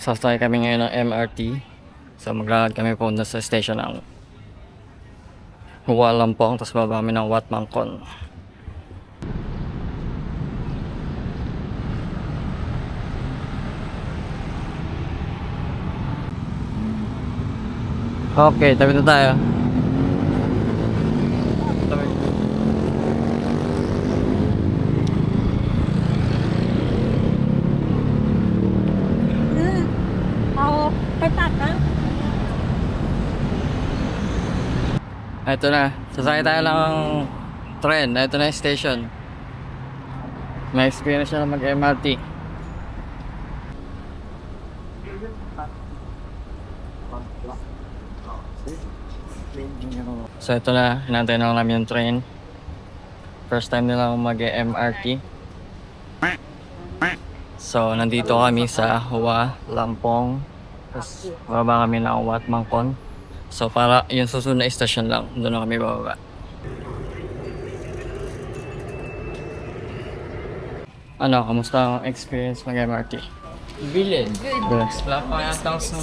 Sasakay kami ngayon ng MRT. So maglalakad kami punta sa station ng Hua Lamphong, tapos baba kami ng Wat Mangkon. Okay, tabi na tayo. Tabi. Ito na, sasakay tayo ng tren. Ito na yung station. May experience na mag-MRT. So ito na, hinantay na lang namin yung train. First time nila mag-MRT. So nandito kami sa Hua Lamphong. Tapos bababa kami ng Wat Mangkon. So para yung susunod na station lang, doon na kami bababa. Ano, kamusta ang experience mag-MRT? Bilid. Good. Wala pa yata sa